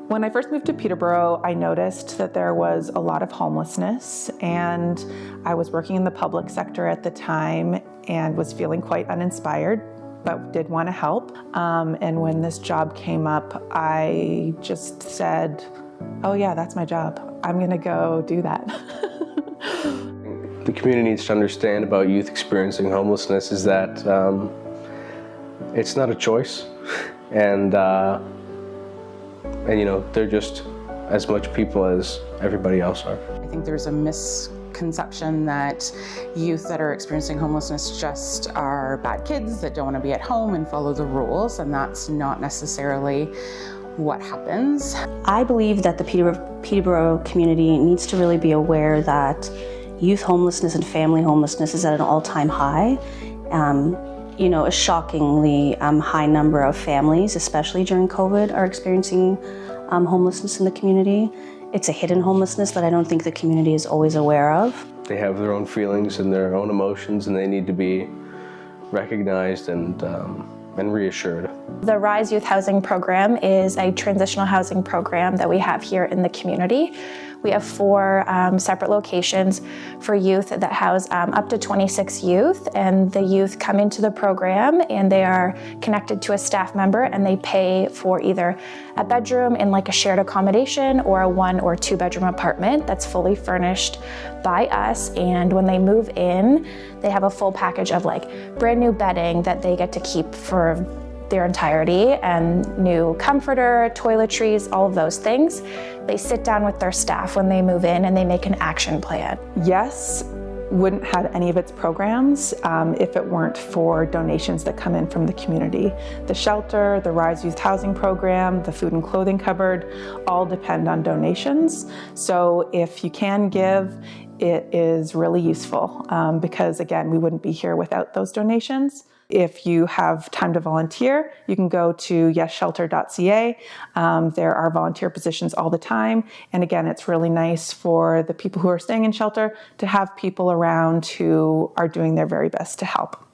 When I first moved to Peterborough, I noticed that there was a lot of homelessness, and I was working in the public sector at the time and was feeling quite uninspired, but did want to help. And when this job came up, I just said, oh yeah, that's my job. I'm gonna go do that. The community needs to understand about youth experiencing homelessness is that it's not a choice, and you know, they're just as much people as everybody else are. I think there's a misconception that youth that are experiencing homelessness just are bad kids that don't want to be at home and follow the rules, and that's not necessarily what happens. I believe that the Peterborough community needs to really be aware that youth homelessness and family homelessness is at an all-time high. You know, a shockingly high number of families, especially during COVID, are experiencing homelessness in the community. It's a hidden homelessness that I don't think the community is always aware of. They have their own feelings and their own emotions, and they need to be recognized and reassured. The RISE Youth Housing Program is a transitional housing program that we have here in the community. We have 4 separate locations for youth that house up to 26 youth, and the youth come into the program and they are connected to a staff member, and they pay for either a bedroom in like a shared accommodation or a 1 or 2 bedroom apartment that's fully furnished by us. And when they move in, they have a full package of like brand new bedding that they get to keep for their entirety, and new comforter, toiletries, all of those things. They sit down with their staff when they move in and they make an action plan. Yes, wouldn't have any of its programs if it weren't for donations that come in from the community. The shelter, the RISE Youth Housing Program, the food and clothing cupboard, all depend on donations. So if you can give, it is really useful because again, we wouldn't be here without those donations. If you have time to volunteer, you can go to yesshelter.ca. There are volunteer positions all the time. And again, it's really nice for the people who are staying in shelter to have people around who are doing their very best to help.